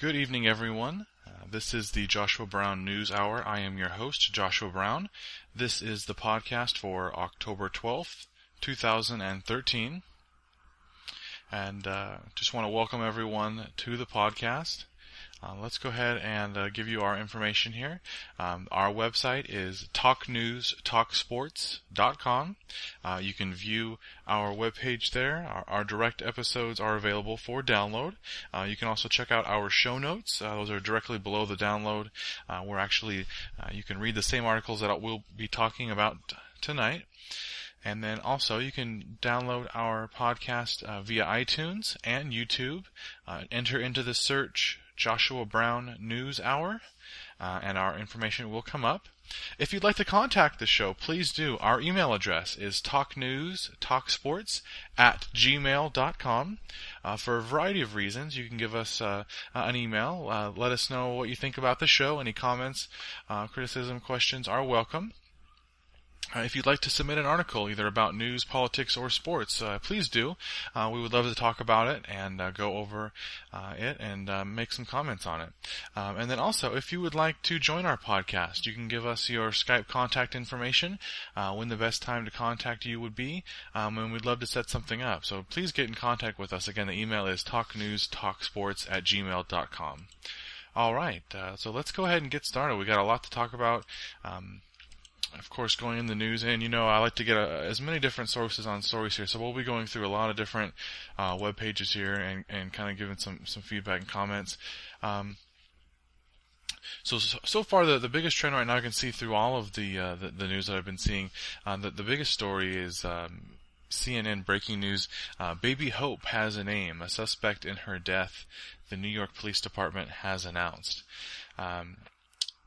Good evening, everyone. This is the Joshua Brown News Hour. I am your host, Joshua Brown. This is the podcast for October 12th, 2013. And just want to welcome everyone to the podcast. Let's go ahead and give you our information here. Our website is talknewstalksports.com. You can view our webpage there. Our direct episodes are available for download. You can also check out our show notes. Those are directly below the download. Where actually you can read the same articles that we'll be talking about tonight. And then also you can download our podcast via iTunes and YouTube. Enter into the search Joshua Brown News Hour, and our information will come up. If you'd like to contact the show, please do. Our email address is talknewstalksports@gmail.com. For a variety of reasons, you can give us an email. Let us know what you think about the show. Any comments, criticism, questions are welcome. If you'd like to submit an article, either about news, politics, or sports, please do. We would love to talk about it and go over it and make some comments on it. And then also, if you would like to join our podcast, you can give us your Skype contact information, when the best time to contact you would be, and we'd love to set something up. So please get in contact with us. Again, the email is talknewstalksports@gmail.com. All right, so let's go ahead and get started. We got a lot to talk about. Of course, going in the news, and I like to get as many different sources on stories here, so we'll be going through a lot of different web pages here and kind of giving some feedback and comments. So far, the biggest trend right now I can see through all of the news that I've been seeing, the biggest story is CNN breaking news. Baby Hope has a name. A suspect in her death, the New York Police Department has announced.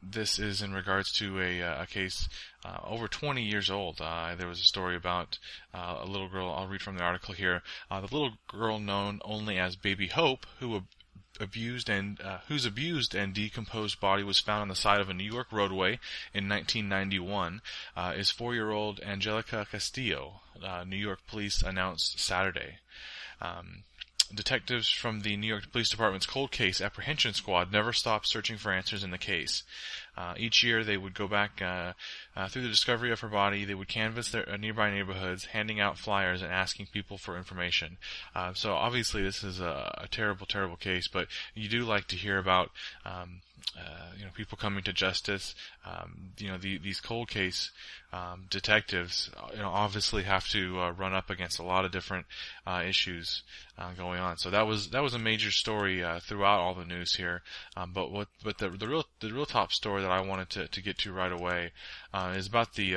This is in regards to a case over 20 years old. There was a story about a little girl. I'll read from the article here. The little girl known only as Baby Hope, whose abused and decomposed body was found on the side of a New York roadway in 1991, is 4-year-old Angelica Castillo. New York police announced Saturday. Detectives from the New York Police Department's Cold Case Apprehension Squad never stopped searching for answers in the case. Each year they would go back through the discovery of her body. They would canvass their nearby neighborhoods, handing out flyers and asking people for information. So obviously this is a terrible, terrible case, but you do like to hear about people coming to justice. These cold case detectives, obviously have to run up against a lot of different issues going on. So that was a major story throughout all the news here. But the real top story that I wanted to get to right away is about the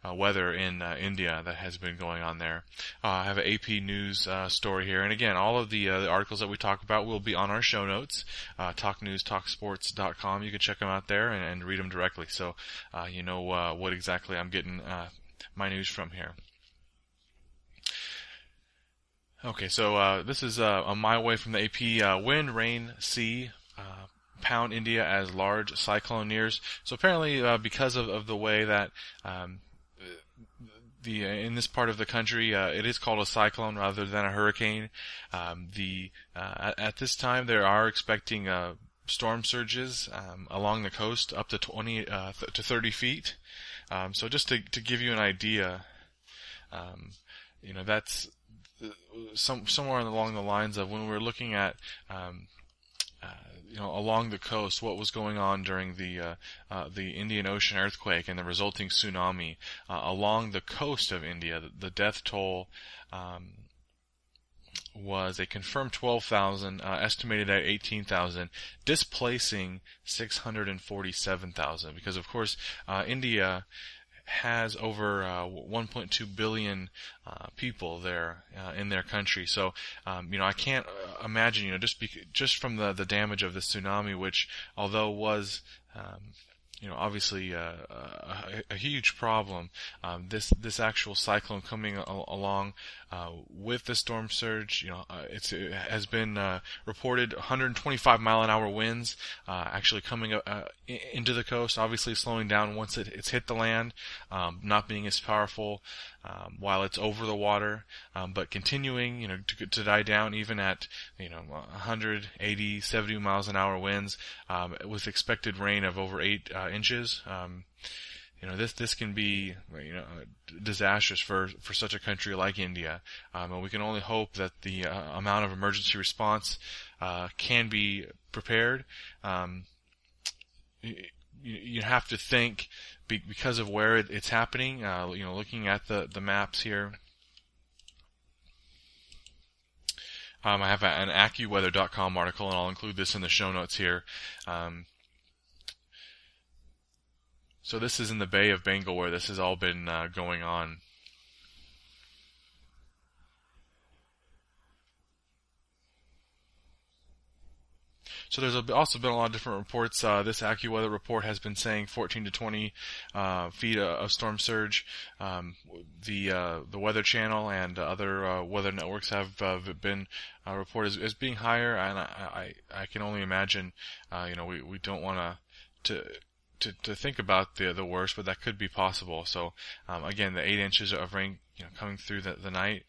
weather in India that has been going on there. I have an AP News story here, and again, all of the articles that we talk about will be on our show notes, talknewstalksports.com. You can check them out there and read them directly, so what exactly I'm getting my news from here. Okay, so this is a mile away from the AP. Wind, rain, sea, pound India as large cyclone nears. So apparently, because of the way that in this part of the country, it is called a cyclone rather than a hurricane. At this time, they are expecting storm surges along the coast up to 20 to 30 feet. So just to give you an idea, that's somewhere along the lines of when we're looking at along the coast, what was going on during the Indian Ocean earthquake and the resulting tsunami along the coast of India. The death toll was a confirmed 12,000, estimated at 18,000, displacing 647,000. Because of course, India has over 1.2 billion people there in their country. So, I can't imagine, just from the damage of the tsunami, which although was obviously a huge problem. This actual cyclone coming along with the storm surge, it has been reported 125 mile an hour winds, actually coming into the coast, obviously slowing down once it's hit the land, not being as powerful while it's over the water, but continuing, to die down even at, 180, 70 miles an hour winds, with expected rain of over 8 inches. This can be, disastrous for such a country like India. And we can only hope that the amount of emergency response can be prepared. You have to think, because of where it's happening, looking at the maps here. I have an AccuWeather.com article, and I'll include this in the show notes here. So this is in the Bay of Bengal where this has all been going on. So there's also been a lot of different reports. This AccuWeather report has been saying 14 to 20 feet of storm surge. The Weather Channel and other weather networks have been reported as being higher, and I can only imagine. We don't want to think about the worst, but that could be possible. So again, the 8 inches of rain coming through the night.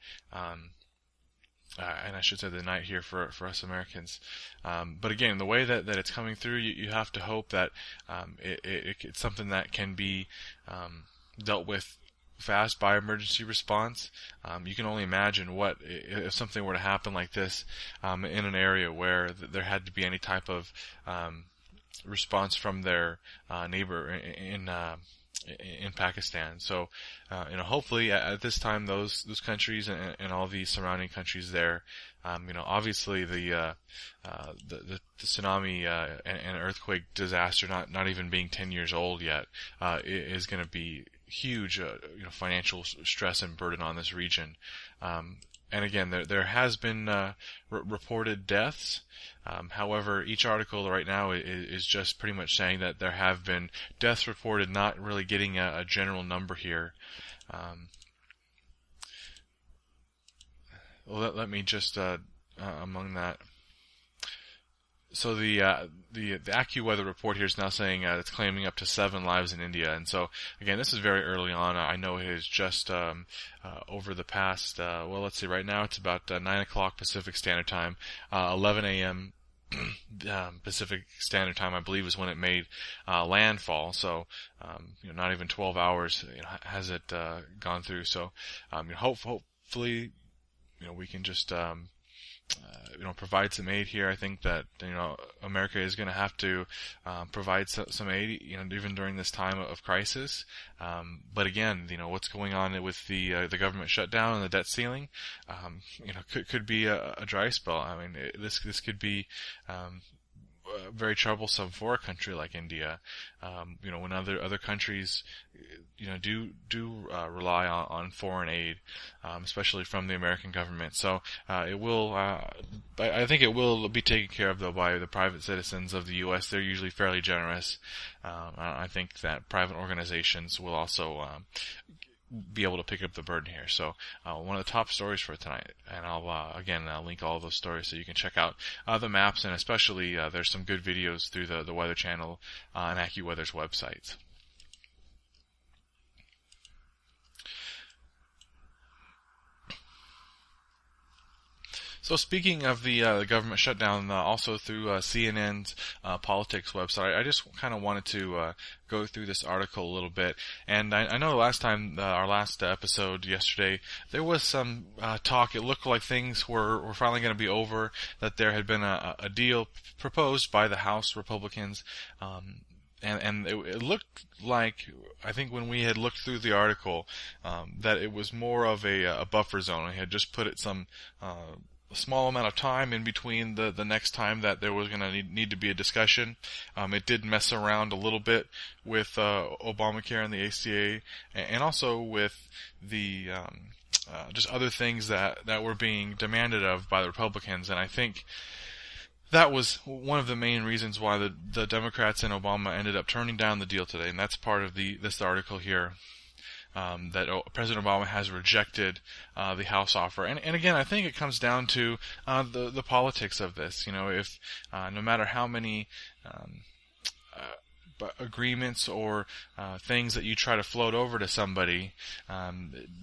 And I should say the night here for us Americans. But again, the way that it's coming through, you have to hope that it's something that can be dealt with fast by emergency response. You can only imagine what if something were to happen like this in an area where there had to be any type of response from their neighbor in Pakistan. So, hopefully at this time those countries and all the surrounding countries there, obviously the tsunami and earthquake disaster, not even being 10 years old yet, is going to be huge, financial stress and burden on this region. And again, there has been reported deaths. However, each article right now is just pretty much saying that there have been deaths reported, not really getting a general number here. Let me just among that. So the AccuWeather report here is now saying it's claiming up to 7 lives in India, and so again, this is very early on. I know it is just over the past. Let's see. Right now, it's about 9 o'clock Pacific Standard Time, 11 a.m. Pacific Standard Time, I believe, is when it made landfall. So, not even 12 hours has it gone through. So, hopefully, we can just provide some aid here. I think that America is going to have to provide some aid, even during this time of crisis. But again, what's going on with the government shutdown and the debt ceiling, could be a dry spell. I mean, this could be very troublesome for a country like India. When other countries, do rely on foreign aid, especially from the American government. So it will. I think it will be taken care of though by the private citizens of the U.S. They're usually fairly generous. I think that private organizations will also be able to pick up the burden here. So one of the top stories for tonight, and I'll link all of those stories so you can check out the maps, and especially there's some good videos through the Weather Channel and AccuWeather's websites. So speaking of the government shutdown, also through CNN's politics website, I just kind of wanted to go through this article a little bit. And I know last time, our last episode yesterday, there was some talk. It looked like things were finally going to be over, that there had been a deal proposed by the House Republicans. And it looked like, I think when we had looked through the article, that it was more of a buffer zone. We had just put it some a small amount of time in between the next time that there was going to need to be a discussion. It did mess around a little bit with Obamacare and the ACA, and also with the just other things that were being demanded of by the Republicans. And I think that was one of the main reasons why the Democrats and Obama ended up turning down the deal today, and that's part of this article here. President Obama has rejected the House offer. And again, I think it comes down to the politics of this. If no matter how many agreements or things that you try to float over to somebody,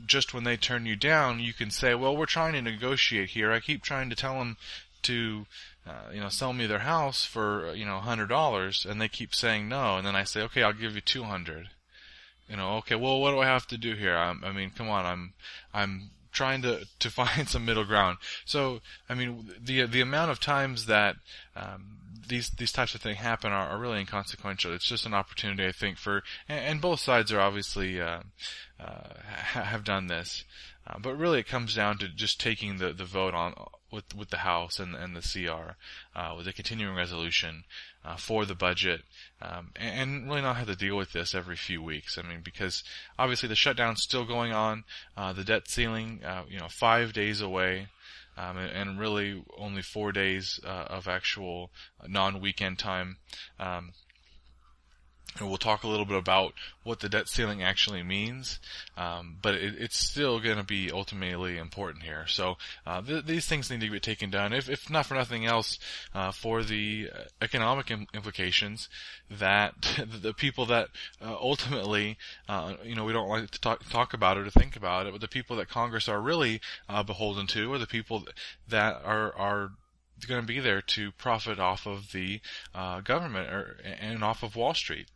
just when they turn you down, you can say, well, we're trying to negotiate here. I keep trying to tell them to sell me their house for $100, and they keep saying no, and then I say, okay, I'll give you $200. Okay, well, what do I have to do here? I mean, come on, I'm trying to find some middle ground. So, I mean, the amount of times that these types of things happen are really inconsequential. It's just an opportunity, I think, and both sides are obviously have done this, but really it comes down to just taking the vote on with the House and the CR with a continuing resolution for the budget, and really not have to deal with this every few weeks. I mean, because obviously the shutdown's still going on, the debt ceiling, 5 days away. And really only 4 days of actual non-weekend time. And we'll talk a little bit about what the debt ceiling actually means, but it's still going to be ultimately important here. So these things need to be taken down, if not for nothing else, for the economic implications that the people that ultimately, we don't like to talk about it or think about it, but the people that Congress are really beholden to are the people that are going to be there to profit off of the government and off of Wall Street.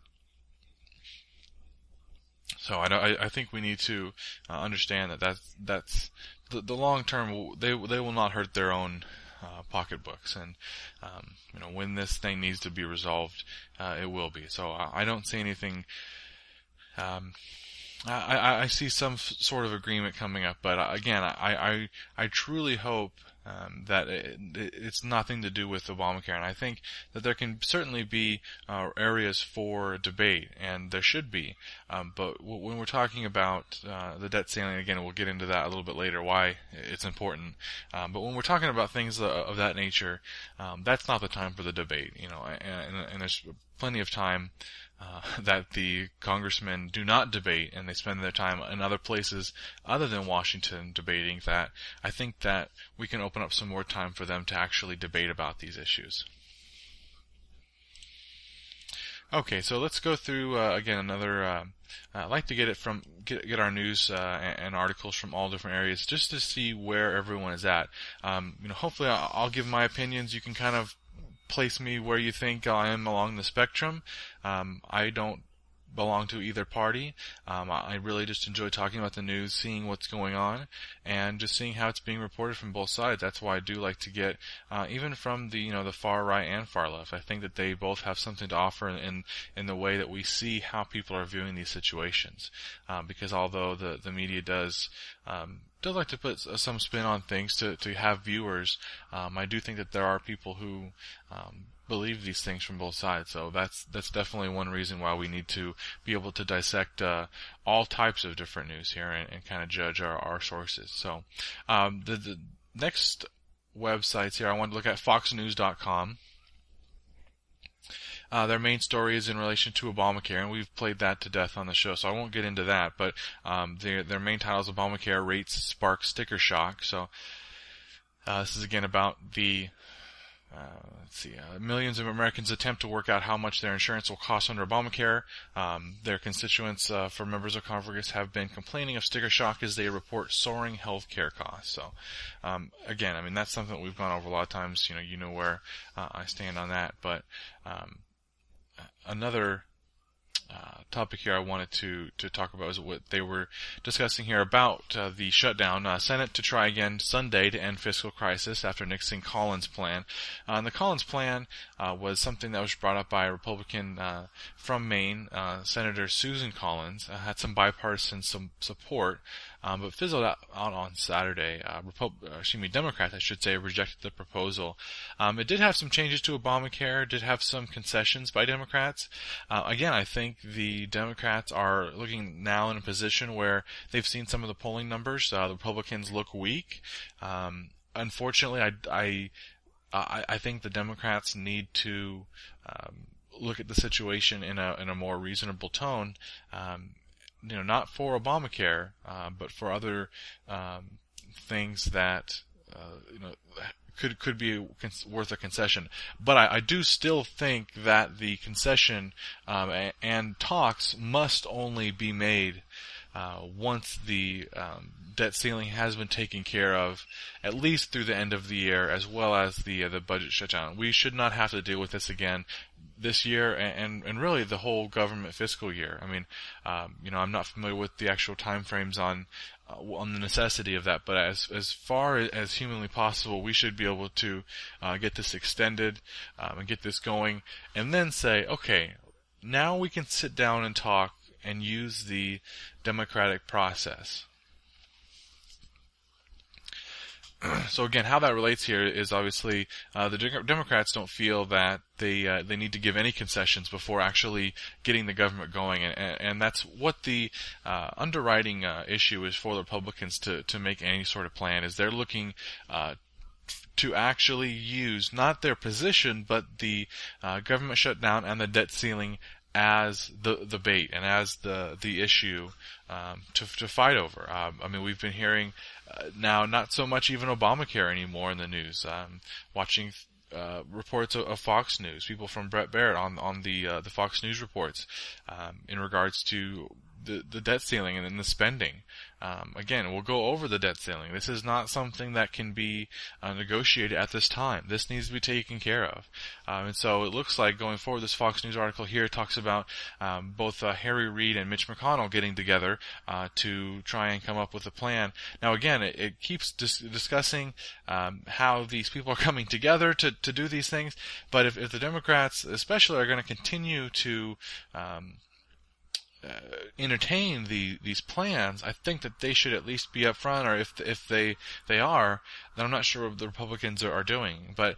So I think we need to understand that's the long term. They will not hurt their own pocketbooks, and when this thing needs to be resolved, it will be. So I don't see anything. I see some sort of agreement coming up, but again, I truly hope that it's nothing to do with Obamacare, and I think that there can certainly be areas for debate, and there should be. But when we're talking about the debt ceiling, again, we'll get into that a little bit later, why it's important. But when we're talking about things of that nature, that's not the time for the debate, and there's plenty of time that the congressmen do not debate, and they spend their time in other places other than Washington debating that. I think that we can open up some more time for them to actually debate about these issues. Okay, so let's go through again another. I like to get our news and articles from all different areas just to see where everyone is at. Hopefully I'll give my opinions. You can kind of place me where you think I am along the spectrum. I don't belong to either party. I really just enjoy talking about the news, seeing what's going on, and just seeing how it's being reported from both sides. That's why I do like to get, even from the far right and far left. I think that they both have something to offer in the way that we see how people are viewing these situations. Because although the media does like to put some spin on things to have viewers, I do think that there are people who believe these things from both sides. So that's definitely one reason why we need to be able to dissect all types of different news here and kind of judge our sources. So the next websites here, I want to look at foxnews.com. Their main story is in relation to Obamacare, and we've played that to death on the show, so I won't get into that. But their main title is Obamacare Rates Spark Sticker Shock. So this is again about the millions of Americans attempt to work out how much their insurance will cost under Obamacare. Their constituents for members of Congress have been complaining of sticker shock as they report soaring health care costs. So, again, I mean, that's something that we've gone over a lot of times. You know where I stand on that. But another topic here I wanted to talk about is what they were discussing here about the shutdown. Senate to try again Sunday to end fiscal crisis after nixing Collins' plan. And the Collins plan was something that was brought up by a Republican from Maine, Senator Susan Collins. Had some bipartisan support, but fizzled out on Saturday. Democrats, I should say, rejected the proposal. It did have some changes to Obamacare, did have some concessions by Democrats. Again, I think the Democrats are looking now in a position where they've seen some of the polling numbers. The Republicans look weak. Unfortunately, I think the Democrats need to look at the situation in a more reasonable tone. not for Obamacare, but for other things that could be worth a concession. But I do still think that the concession and talks must only be made once the debt ceiling has been taken care of, at least through the end of the year, as well as the budget shutdown. We should not have to deal with this again this year, and really the whole government fiscal year. I mean, I'm not familiar with the actual time frames on the necessity of that, but as far as humanly possible, we should be able to get this extended and get this going, and then say, okay, now we can sit down and talk and use the democratic process. So again, how that relates here is obviously the Democrats don't feel that they need to give any concessions before actually getting the government going, and that's what the underwriting issue is for the Republicans to make any sort of plan. Is they're looking to actually use not their position but the government shutdown and the debt ceiling as the bait and as the issue to fight over. I mean, we've been hearing now not so much even Obamacare anymore in the news. Watching reports of Fox News, people from Brett Barrett on the Fox News reports in regards to the debt ceiling and the spending. Again, we'll go over the debt ceiling. This is not something that can be negotiated at this time. This needs to be taken care of. And so it looks like going forward, this Fox News article here talks about both Harry Reid and Mitch McConnell getting together to try and come up with a plan. Now again, it keeps discussing how these people are coming together to do these things, but if the Democrats especially are going to continue to entertain these plans, I think that they should at least be upfront, or if they are, then I'm not sure what the Republicans are doing. But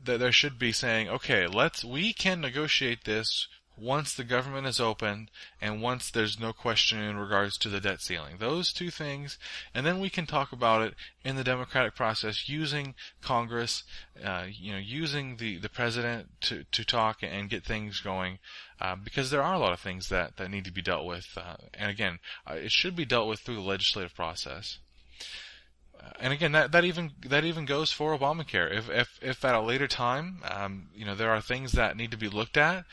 there should be saying, okay, we can negotiate this once the government is open and once there's no question in regards to the debt ceiling. Those two things, and then we can talk about it in the democratic process using Congress, using the president to talk and get things going, because there are a lot of things that need to be dealt with, and again, it should be dealt with through the legislative process. And again, that even goes for Obamacare. If at a later time, there are things that need to be looked at,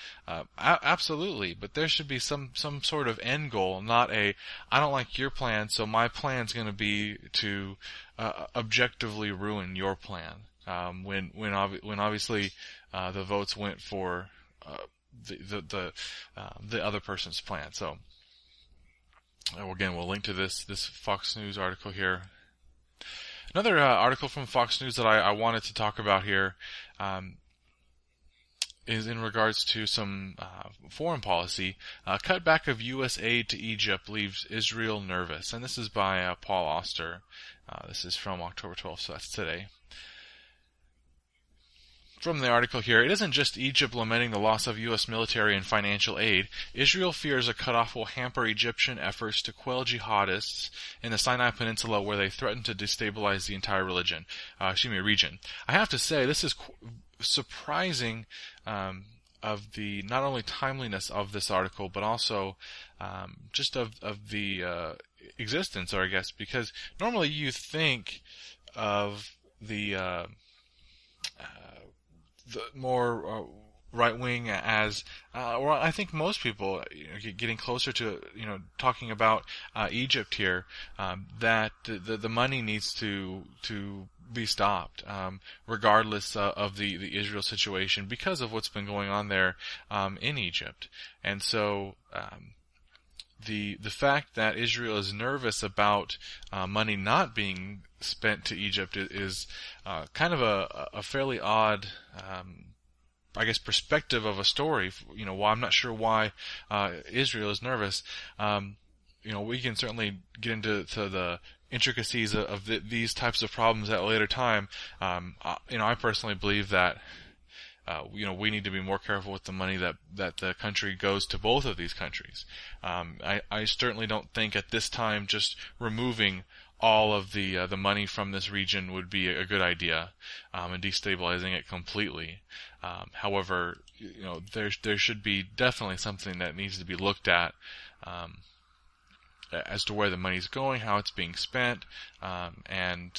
absolutely. But there should be some sort of end goal, not I don't like your plan, so my plan's going to be to objectively ruin your plan. When obviously the votes went for the other person's plan. So again, we'll link to this Fox News article here. Another article from Fox News that I wanted to talk about here is in regards to some foreign policy. Cutback of U.S. aid to Egypt leaves Israel nervous. And this is by Paul Auster. This is from October 12th, so that's today. From the article here, it isn't just Egypt lamenting the loss of U.S. military and financial aid. Israel fears a cutoff will hamper Egyptian efforts to quell jihadists in the Sinai Peninsula, where they threaten to destabilize the entire region. I have to say, this is surprising of the not only timeliness of this article, but also just of the existence, or I guess, because normally you think of the more right wing as, or I think most people getting closer to talking about Egypt here, that the money needs to be stopped, regardless of the Israel situation, because of what's been going on there in Egypt. And so the fact that Israel is nervous about money not being spent to Egypt is kind of a fairly odd, I guess, perspective of a story. Why I'm not sure why Israel is nervous. We can certainly get into the intricacies of these types of problems at a later time. I personally believe that we need to be more careful with the money that the country goes to both of these countries. I certainly don't think at this time just removing all of the money from this region would be a good idea, and destabilizing it completely. However, there should be definitely something that needs to be looked at, as to where the money's going, how it's being spent, and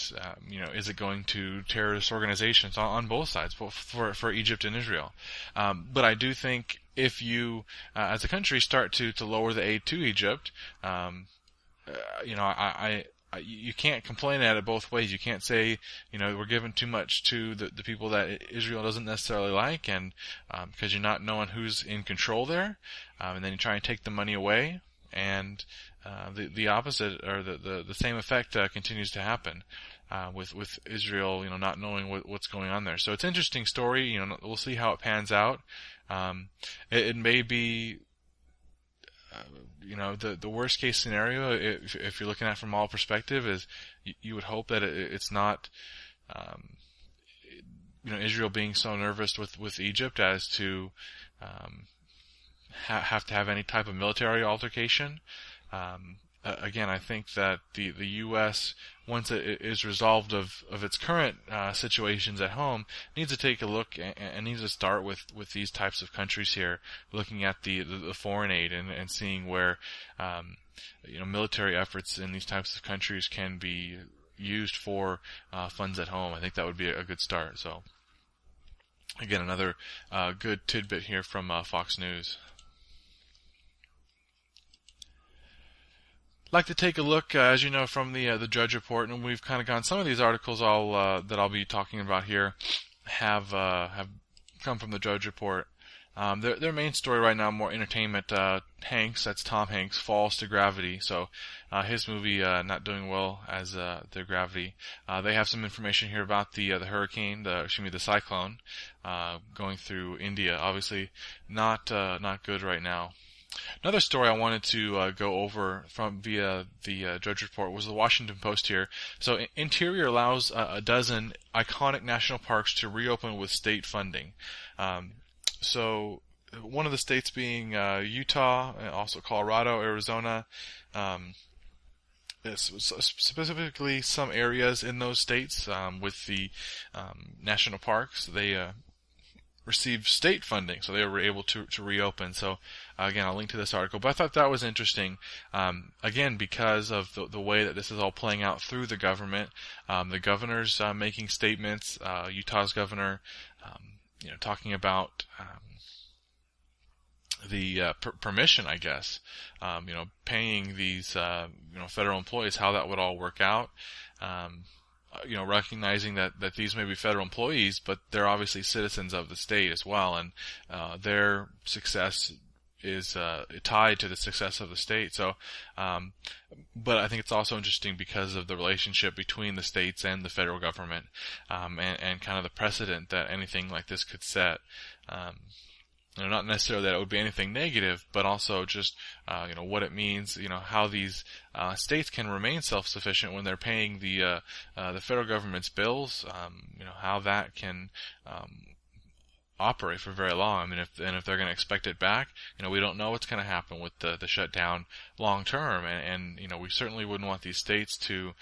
is it going to terrorist organizations on both sides, both for Egypt and Israel. But I do think if you, as a country, start to lower the aid to Egypt, you can't complain at it both ways. You can't say, we're giving too much to the people that Israel doesn't necessarily like, and because you're not knowing who's in control there, and then you try and take the money away, and the opposite, or the same effect continues to happen with Israel, not knowing what's going on there. So it's an interesting story. We'll see how it pans out. It may be the worst case scenario, if you're looking at it from all perspective, is you would hope that it's not Israel being so nervous with Egypt as to have to have any type of military altercation. Again, I think that the U.S., once it is resolved of its current situations at home, needs to take a look and needs to start with these types of countries here, looking at the foreign aid and seeing where military efforts in these types of countries can be used for funds at home. I think that would be a good start. So, again, another good tidbit here from Fox News. Like to take a look, as you know, from the Drudge Report, and we've kind of gone. Some of these articles that I'll be talking about here have come from the Drudge Report. Their main story right now, more entertainment. Hanks, that's Tom Hanks, falls to gravity. So his movie not doing well as their Gravity. They have some information here about the hurricane, the cyclone going through India. Obviously, not good right now. Another story I wanted to go over via the Drudge Report was the Washington Post here. So Interior allows a dozen iconic national parks to reopen with state funding. So one of the states being Utah, also Colorado, Arizona, specifically some areas in those states with the national parks. They received state funding, so they were able to reopen. So again, I'll link to this article, but I thought that was interesting, again, because of the way that this is all playing out through the government. The governor's making statements, Utah's governor, talking about the permission, I guess, paying these federal employees, how that would all work out. Recognizing that these may be federal employees, but they're obviously citizens of the state as well, and their success is tied to the success of the state. So, but I think it's also interesting because of the relationship between the states and the federal government, and kind of the precedent that anything like this could set. Not necessarily that it would be anything negative, but also just what it means. How these states can remain self-sufficient when they're paying the federal government's bills. How that can operate for very long. I mean, if they're going to expect it back, we don't know what's going to happen with the shutdown long term, and we certainly wouldn't want these states to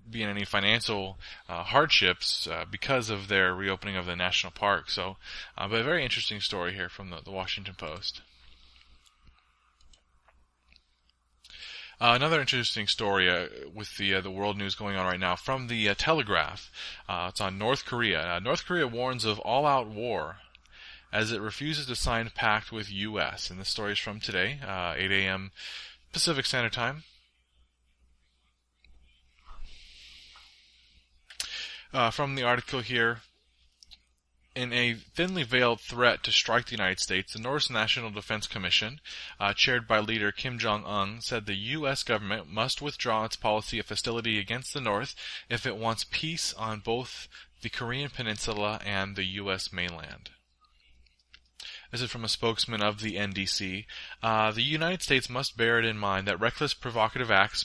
be in any financial hardships because of their reopening of the national park. So, but a very interesting story here from the Washington Post. Another interesting story with the world news going on right now from the Telegraph. It's on North Korea. North Korea warns of all-out war as it refuses to sign pact with U.S. And this story is from today, 8 a.m. Pacific Standard Time. From the article here, in a thinly veiled threat to strike the United States, the North National Defense Commission, chaired by leader Kim Jong-un, said the U.S. government must withdraw its policy of hostility against the North if it wants peace on both the Korean Peninsula and the U.S. mainland. This is from a spokesman of the NDC. The United States must bear it in mind that reckless, provocative acts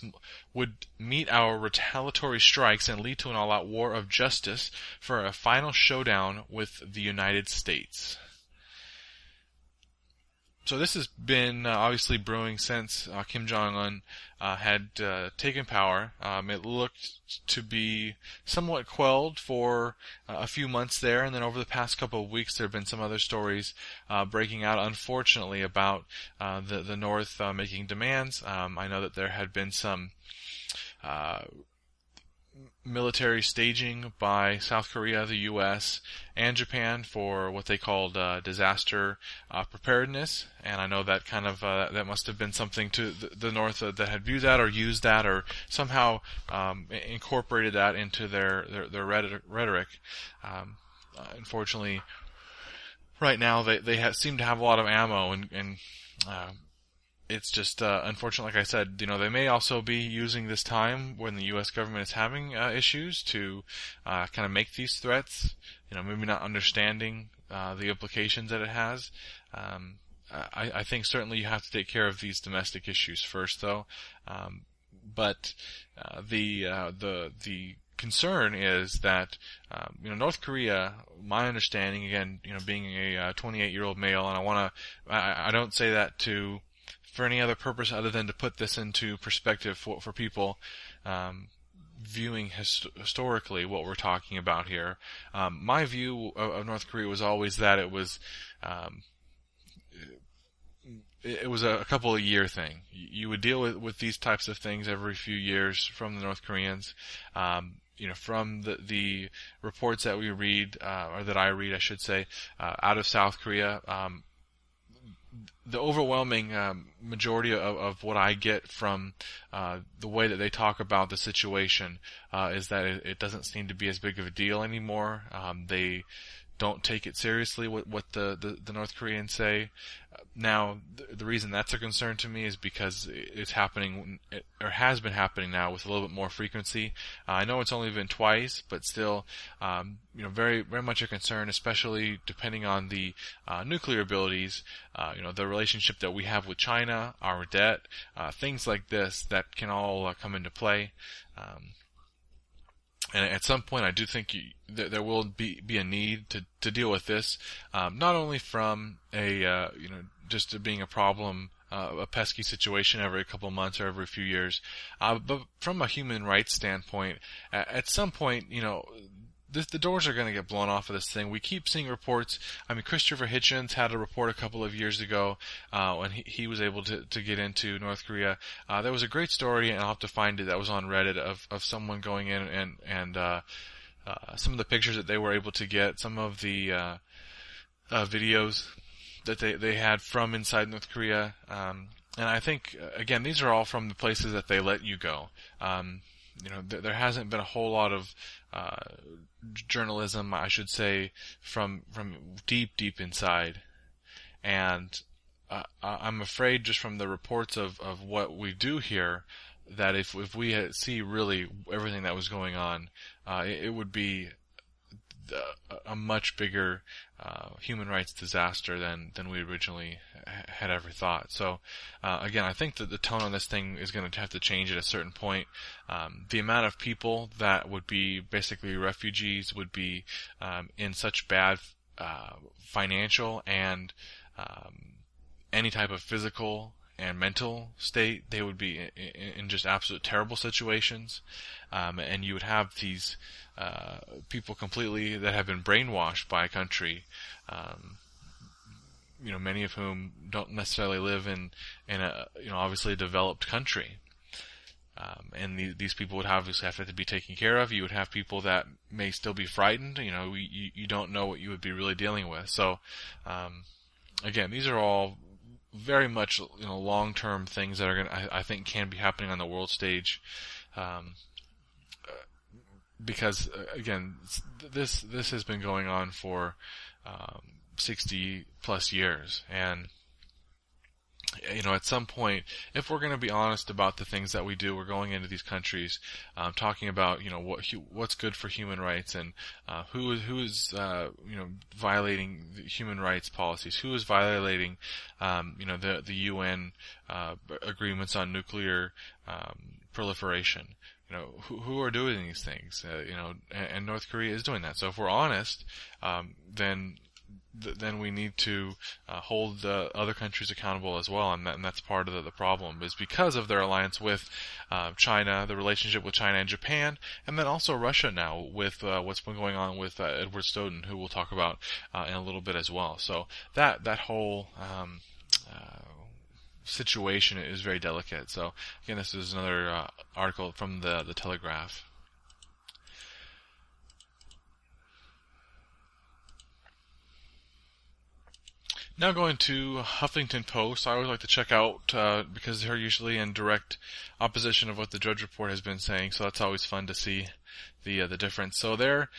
would meet our retaliatory strikes and lead to an all-out war of justice for a final showdown with the United States. So this has been obviously brewing since Kim Jong-un had taken power. It looked to be somewhat quelled for a few months there, and then over the past couple of weeks there have been some other stories breaking out, unfortunately, about the North making demands. I know that there had been some military staging by South Korea, the U.S., and Japan for what they called disaster preparedness, and I know that kind of that must have been something to the North that had viewed that or used that or somehow incorporated that into their rhetoric. Unfortunately, right now they seem to have a lot of ammo and it's just unfortunate, like I said, they may also be using this time when the U.S. government is having issues to kind of make these threats, maybe not understanding the implications that it has. I think certainly you have to take care of these domestic issues first, though. But the concern is that North Korea, my understanding, again, being a 28-year-old male, and I don't say that for any other purpose other than to put this into perspective for people viewing historically what we're talking about here. My view of North Korea was always that it was a couple of year thing. You would deal with these types of things every few years from the North Koreans. From the reports that we read, or that I read, I should say, out of South Korea, the overwhelming majority of what I get from the way that they talk about the situation is that it doesn't seem to be as big of a deal anymore. They don't take it seriously what the North Koreans say. Now, the reason that's a concern to me is because it's happening, or has been happening now with a little bit more frequency. I know it's only been twice, but still, very, very much a concern, especially depending on the nuclear abilities, the relationship that we have with China, our debt, things like this that can all come into play. And at some point, I do think there will be a need to deal with this, not only from just being a problem, a pesky situation every couple of months or every few years, but from a human rights standpoint, at some point, the doors are going to get blown off of this thing. We keep seeing reports. I mean, Christopher Hitchens had a report a couple of years ago when he was able to get into North Korea. There was a great story, and I'll have to find it, that was on Reddit of someone going in and some of the pictures that they were able to get, some of the videos that they had from inside North Korea. And I think, again, these are all from the places that they let you go. There hasn't been a whole lot of journalism, I should say, from deep inside, and I'm afraid just from the reports of what we do here that if we see really everything that was going on, it would be a much bigger human rights disaster than we originally had ever thought. So again, I think that the tone on this thing is going to have to change at a certain point. The amount of people that would be basically refugees would be in such bad financial and any type of physical and mental state. They would be in just absolute terrible situations, and you would have these people completely that have been brainwashed by a country, many of whom don't necessarily live in a obviously a developed country. And these people would obviously have to be taken care of. You would have people that may still be frightened. You don't know what you would be really dealing with. So, again, these are all very much long-term things that are I think can be happening on the world stage, because again, this has been going on for 60 plus years, and at some point, if we're going to be honest about the things that we do, we're going into these countries, talking about what's good for human rights, and who is violating the human rights policies, who is violating the UN agreements on nuclear proliferation. Who are doing these things? And North Korea is doing that. So if we're honest, then then we need to hold other countries accountable as well, and that's part of the problem, is because of their alliance with China, the relationship with China and Japan, and then also Russia now with what's been going on with Edward Snowden, who we'll talk about in a little bit as well. So that whole situation is very delicate. So again, this is another article from the Telegraph. Now going to Huffington Post, I always like to check out because they're usually in direct opposition of what the Drudge Report has been saying, so that's always fun to see the difference. So their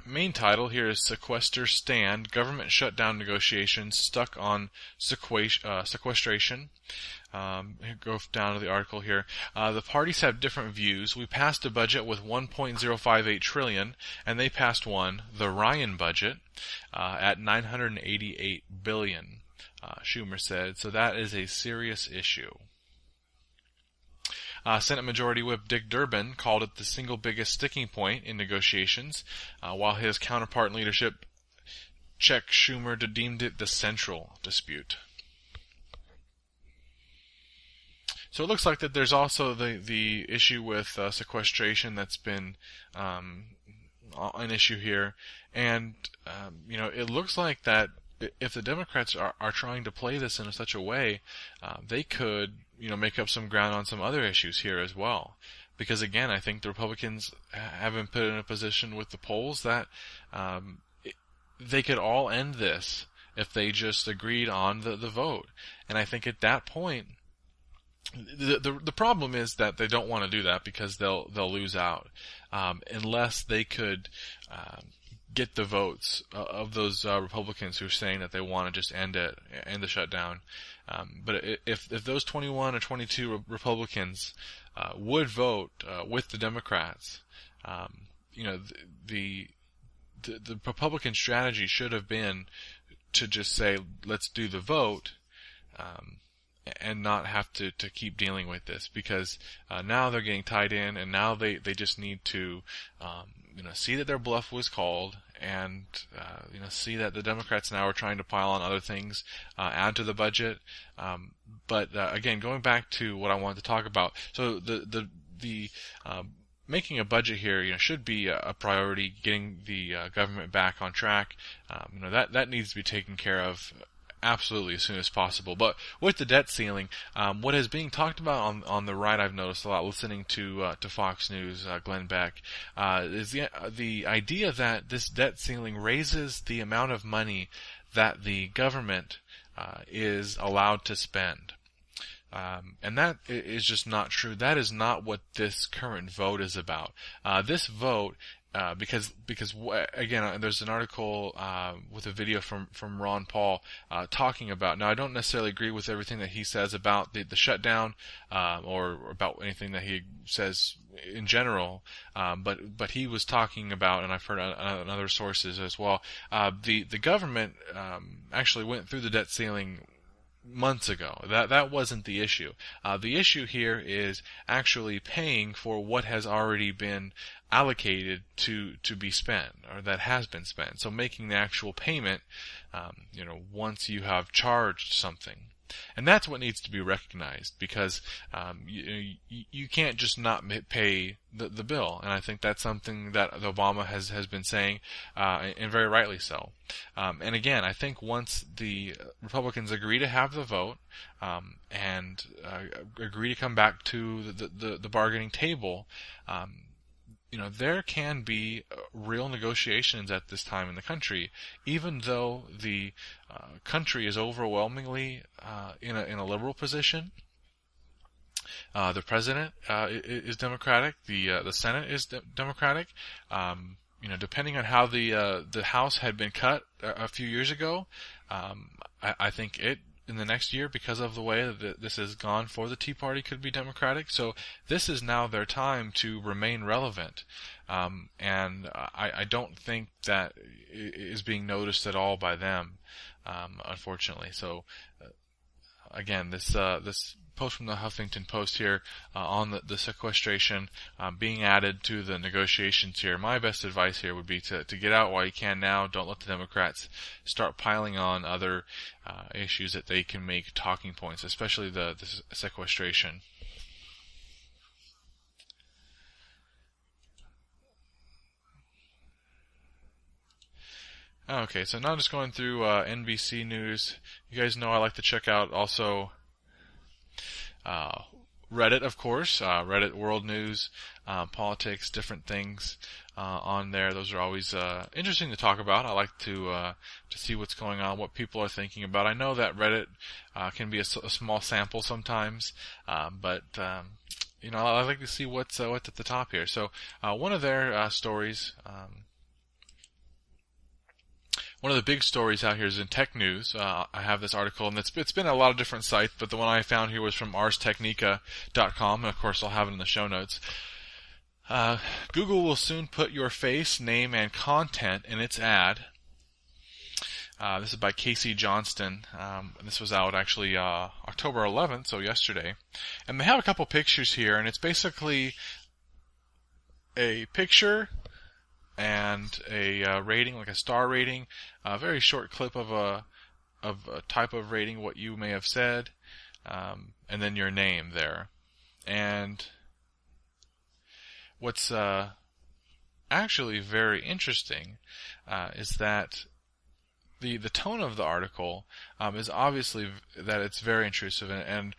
main title here is Sequester Stand, Government Shutdown Negotiations Stuck on Sequestration. Go down to the article here. The parties have different views. We passed a budget with $1.058 trillion, and they passed one, the Ryan budget, at $988 billion, Schumer said. So that is a serious issue. Senate Majority Whip Dick Durbin called it the single biggest sticking point in negotiations, while his counterpart in leadership, Chuck Schumer, deemed it the central dispute. So it looks like that there's also the issue with sequestration that's been an issue here, and it looks like that if the Democrats are trying to play this in such a way, they could make up some ground on some other issues here as well. Because again, I think the Republicans have been put in a position with the polls that they could all end this if they just agreed on the vote. And I think at that point, the problem is that they don't want to do that because they'll lose out unless they could get the votes of those Republicans who are saying that they want to just end the shutdown. But if those 21 or 22 Republicans would vote with the Democrats, the Republican strategy should have been to just say, let's do the vote, and not have to keep dealing with this, because now they're getting tied in, and now they just need to see that their bluff was called, and see that the Democrats now are trying to pile on other things, add to the budget. But again, going back to what I wanted to talk about, so the making a budget here, should be a priority. Getting the government back on track, that needs to be taken care of absolutely as soon as possible. But with the debt ceiling, what is being talked about on the right, I've noticed a lot listening to Fox News, Glenn Beck, is the idea that this debt ceiling raises the amount of money that the government is allowed to spend. And that is just not true. That is not what this current vote is about. This vote, because again, there's an article with a video from Ron Paul talking about. Now, I don't necessarily agree with everything that he says about the shutdown or about anything that he says in general, but he was talking about, and I've heard on other sources as well. The government actually went through the debt ceiling months ago. That wasn't the issue. The issue here is actually paying for what has already been allocated to be spent, or that has been spent. So making the actual payment, once you have charged something. And that's what needs to be recognized, because you can't just not pay the bill. And I think that's something that Obama has been saying, and very rightly so. And again, I think once the Republicans agree to have the vote, and agree to come back to the bargaining table, there can be real negotiations at this time in the country, even though the country is overwhelmingly in a liberal position. The president is Democratic. The Senate is Democratic. Depending on how the House had been cut a few years ago, I think it, in the next year, because of the way that this has gone for the Tea Party, could be Democratic. So this is now their time to remain relevant. And I don't think that is being noticed at all by them, unfortunately. So, again, this post from the Huffington Post here on the sequestration being added to the negotiations here. My best advice here would be to get out while you can now. Don't let the Democrats start piling on other issues that they can make talking points, especially the sequestration. Okay, so now just going through NBC News. You guys know I like to check out also Reddit, of course, Reddit World News, politics, different things on there. Those are always interesting to talk about. I like to see what's going on, what people are thinking about. I know that Reddit can be a small sample sometimes, but you know, I like to see what's at the top here. So one of their stories. One of the big stories out here is in Tech News. I have this article, and it's been a lot of different sites, but the one I found here was from arstechnica.com, and of course I'll have it in the show notes. Google will soon put your face, name, and content in its ad. This is by Casey Johnston. This was out actually October 11th, so yesterday. And they have a couple pictures here, and it's basically a picture and a rating, like a star rating, a very short clip of a type of rating, what you may have said, and then your name there. And what's actually very interesting is that the tone of the article is obviously that it's very intrusive, and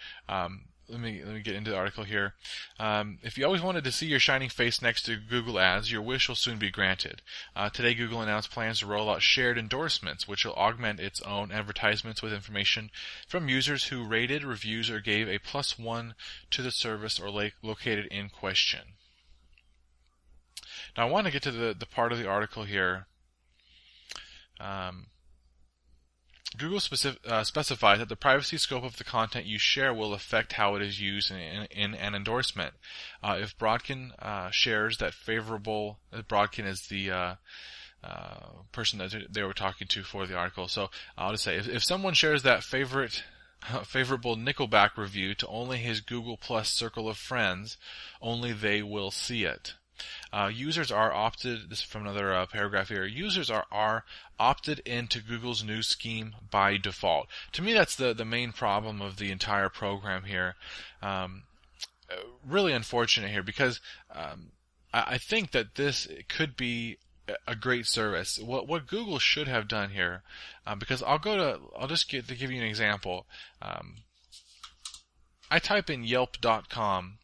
let me get into the article here. If you always wanted to see your shining face next to Google Ads, your wish will soon be granted. Today, Google announced plans to roll out shared endorsements, which will augment its own advertisements with information from users who rated, reviews, or gave a +1 to the service or located in question. Now, I want to get to the part of the article here. Google specifies that the privacy scope of the content you share will affect how it is used in an endorsement. If Brodkin shares that favorable, Brodkin is the person that they were talking to for the article. So I'll just say, if someone shares that favorable Nickelback review to only his Google Plus circle of friends, only they will see it. Users are opted, this is from another paragraph here, users are opted into Google's new scheme by default. To me, that's the main problem of the entire program here. Really unfortunate here, because I think that this could be a great service. What Google should have done here, because I'll just give you an example. I type in yelp.com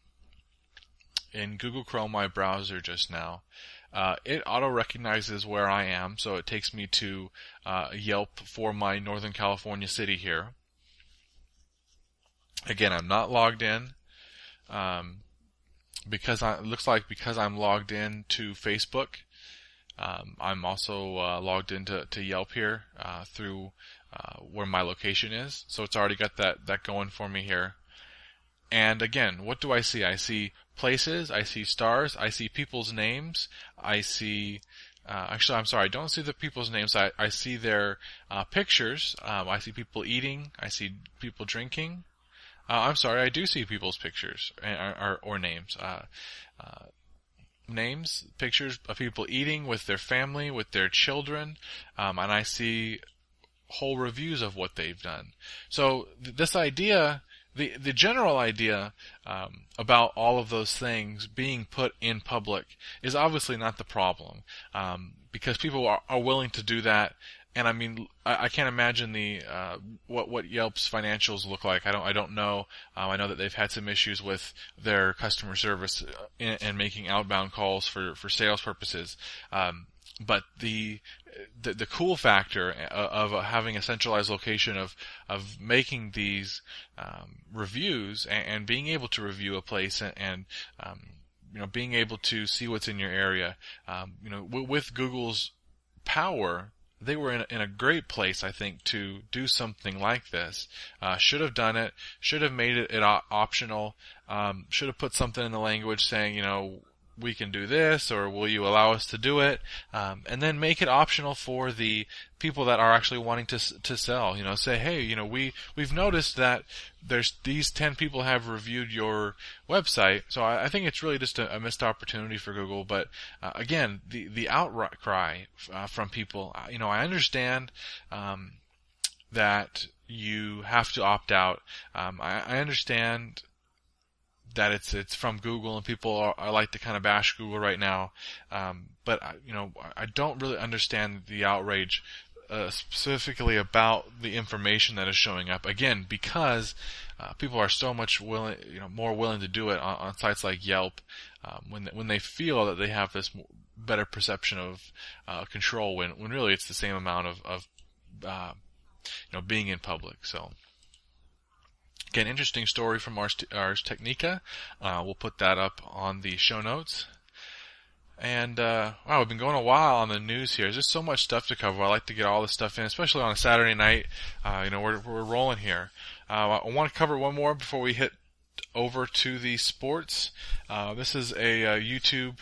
in Google Chrome, my browser, just now. It auto-recognizes where I am, so it takes me to Yelp for my Northern California city here. Again, I'm not logged in, because it looks like because I'm logged in to Facebook, I'm also logged into Yelp here through where my location is, so it's already got that going for me here. And again, what do I see? I see places, I see stars, I see people's names, I see, actually I'm sorry, I don't see the people's names, I see their pictures, I see people eating, I see people drinking. I'm sorry, I do see people's pictures, or names. Names, pictures of people eating with their family, with their children, and I see whole reviews of what they've done. So this idea, the general idea about all of those things being put in public is obviously not the problem, because people are willing to do that. And I mean, I can't imagine what Yelp's financials look like. I don't know. I know that they've had some issues with their customer service and making outbound calls for sales purposes. But the cool factor of having a centralized location of making these reviews and being able to review a place and being able to see what's in your area, with Google's power, they were in a great place, I think, to do something like this. Should have done it. Should have made it optional. Should have put something in the language saying, we can do this, or will you allow us to do it? And then make it optional for the people that are actually wanting to sell. Say, hey, we've noticed that there's these 10 people have reviewed your website. So I think it's really just a missed opportunity for Google. But again, the outcry from people, I understand that you have to opt out. I understand that it's from Google, and people are like to kind of bash Google right now. But I don't really understand the outrage specifically about the information that is showing up. Again, because people are so much more willing to do it on sites like Yelp when they feel that they have this better perception of control. When really it's the same amount of being in public. So. Again, interesting story from Ars Technica. We'll put that up on the show notes. And wow, we've been going a while on the news here. There's just so much stuff to cover. I like to get all this stuff in, especially on a Saturday night. We're rolling here. I want to cover one more before we hit over to the sports. This is a YouTube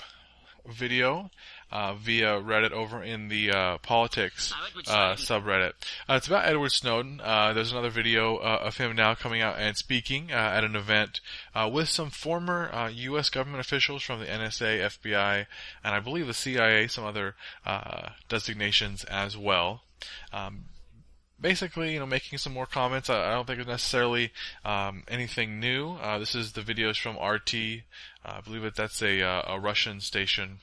video via Reddit over in the politics subreddit. It's about Edward Snowden. There's another video of him now coming out and speaking at an event with some former U.S. government officials from the NSA, FBI, and I believe the CIA, some other designations as well. Basically, making some more comments. I don't think it's necessarily anything new. This is the videos from RT. I believe that's a Russian station.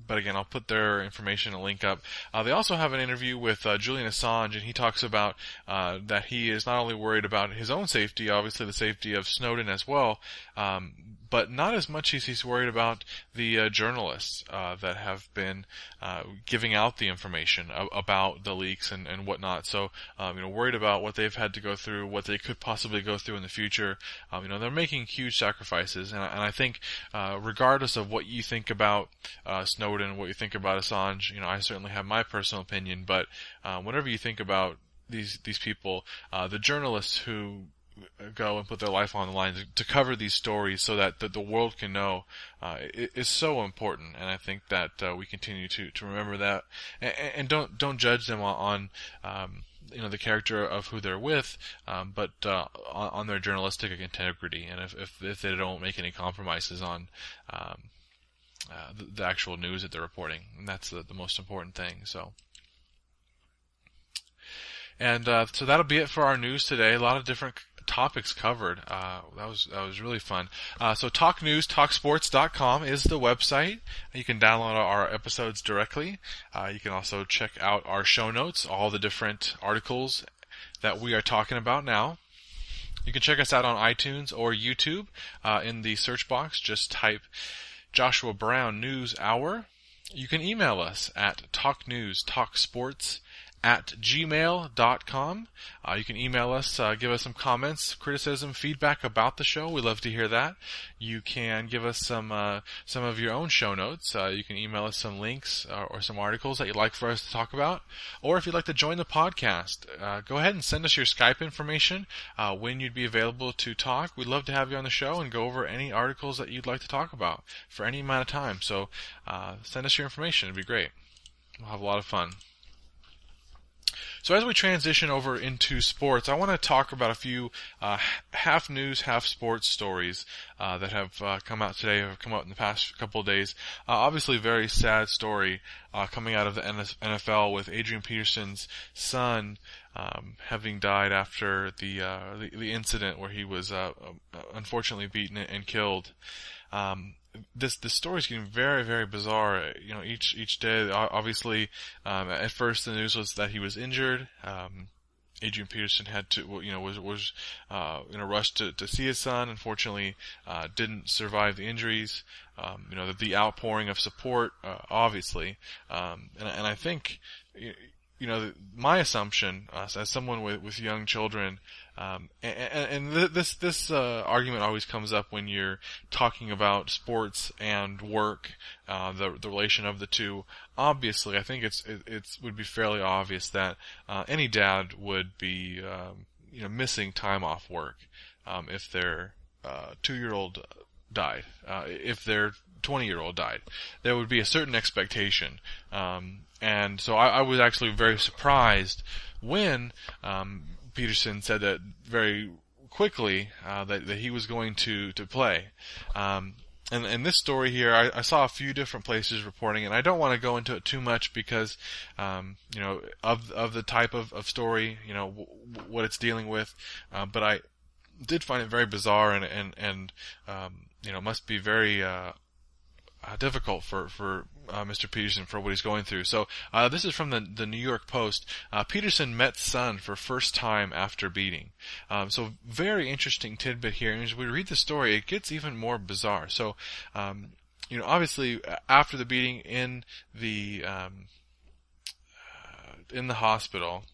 But again, I'll put their information and link up. They also have an interview with Julian Assange, and he talks about that he is not only worried about his own safety, obviously the safety of Snowden as well, but not as much as he's worried about the journalists that have been giving out the information about the leaks and whatnot. So, worried about what they've had to go through, what they could possibly go through in the future. They're making huge sacrifices, and I think regardless of what you think about Snowden, what you think about Assange, I certainly have my personal opinion, but whatever you think about these people, the journalists who go and put their life on the line to cover these stories so that the world can know is so important. And I think that we continue to remember that, and don't judge them on the character of who they're with, but on their journalistic integrity, and if they don't make any compromises on the actual news that they're reporting. And that's the most important thing. So. And so that'll be it for our news today. A lot of different topics covered. That was really fun. So talknewstalksports.com is the website. You can download our episodes directly. You can also check out our show notes, all the different articles that we are talking about now. You can check us out on iTunes or YouTube. In the search box, just type Joshua Brown News Hour. You can email us at talknewstalksports@gmail.com. You can email us, give us some comments, criticism, feedback about the show. We'd love to hear that. You can give us some of your own show notes. You can email us some links or some articles that you'd like for us to talk about. Or if you'd like to join the podcast, go ahead and send us your Skype information, when you'd be available to talk. We'd love to have you on the show and go over any articles that you'd like to talk about for any amount of time. So send us your information. It'd be great. We'll have a lot of fun. So as we transition over into sports, I want to talk about a few half news, half sports stories that have come out today, have come out in the past couple of days. Obviously, very sad story coming out of the NFL with Adrian Peterson's son having died after the incident where he was unfortunately beaten and killed. This story is getting very, very bizarre. Each day, obviously, at first the news was that he was injured. Adrian Peterson had to, was in a rush to see his son. Unfortunately, didn't survive the injuries. The outpouring of support, obviously, and I think, my assumption as someone with young children, and this argument always comes up when you're talking about sports and work, the relation of the two. Obviously, I think it would be fairly obvious that any dad would be missing time off work if their 2-year-old died, if their 20-year-old died. There would be a certain expectation. And so I was actually very surprised when Peterson said that very quickly that he was going to play. And in this story here, I saw a few different places reporting it, and I don't want to go into it too much because, of the type of story, what it's dealing with. But I did find it very bizarre and must be very difficult for Mr. Peterson for what he's going through. So this is from the New York Post. Peterson met son for first time after beating. So very interesting tidbit here. And as we read the story, it gets even more bizarre. So obviously after the beating in the hospital.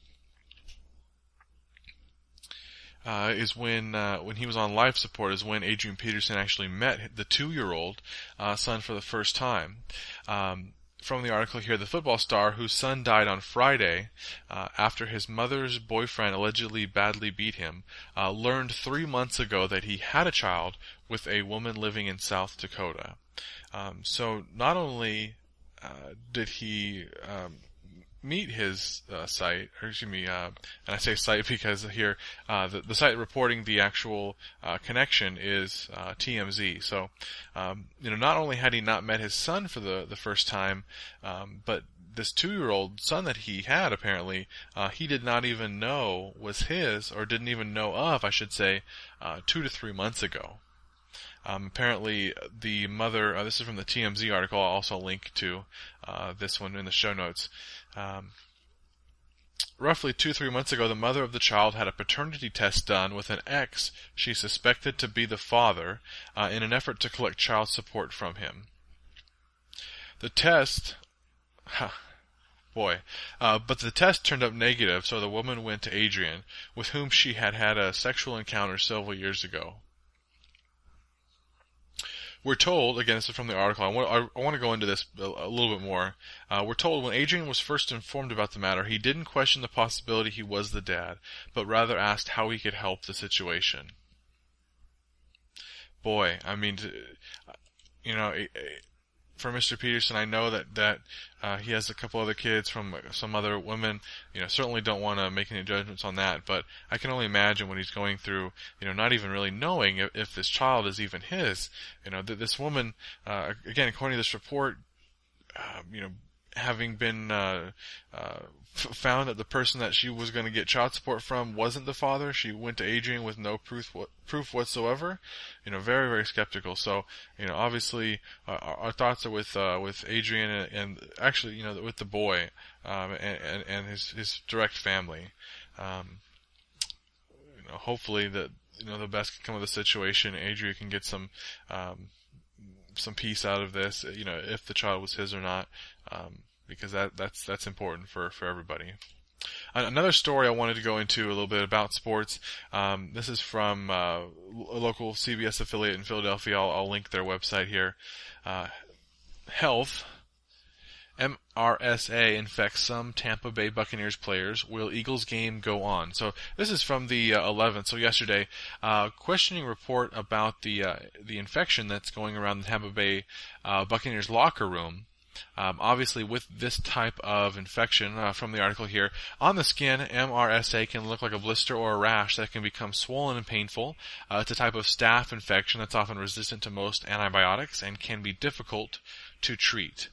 Is when he was on life support is when Adrian Peterson actually met the 2-year-old son for the first time. From the article here, the football star, whose son died on Friday after his mother's boyfriend allegedly badly beat him, learned 3 months ago that he had a child with a woman living in South Dakota. So not only did he meet his site, and I say site because here the site reporting the actual connection is TMZ. So, not only had he not met his son for the first time, but this 2-year-old son that he had apparently he did not even know was his, or didn't even know of, I should say, 2 to 3 months ago. Apparently, the mother, this is from the TMZ article, I'll also link to this one in the show notes. Roughly 2-3 months ago, the mother of the child had a paternity test done with an ex she suspected to be the father in an effort to collect child support from him. The test... but the test turned up negative, so the woman went to Adrian, with whom she had had a sexual encounter several years ago. We're told, again, this is from the article, I want to go into this a little bit more. We're told when Adrian was first informed about the matter, he didn't question the possibility he was the dad, but rather asked how he could help the situation. Boy, I mean, for Mr. Peterson, I know that he has a couple other kids from some other women. Certainly don't want to make any judgments on that, but I can only imagine what he's going through, not even really knowing if this child is even his. This woman, again, according to this report, having been found that the person that she was going to get child support from wasn't the father, she went to Adrian with no proof whatsoever. Very, very skeptical. So, obviously, our thoughts are with Adrian and actually, with the boy and his direct family. Hopefully that the best can come of the situation. Adrian can get some peace out of this. If the child was his or not. Because that's important for everybody. Another story I wanted to go into a little bit about sports. This is from a local CBS affiliate in Philadelphia. I'll link their website here. Health. MRSA infects some Tampa Bay Buccaneers players. Will Eagles game go on? So this is from the 11th. So yesterday, questioning report about the infection that's going around the Tampa Bay Buccaneers locker room. Obviously, with this type of infection, from the article here, on the skin, MRSA can look like a blister or a rash that can become swollen and painful. It's a type of staph infection that's often resistant to most antibiotics and can be difficult to treat.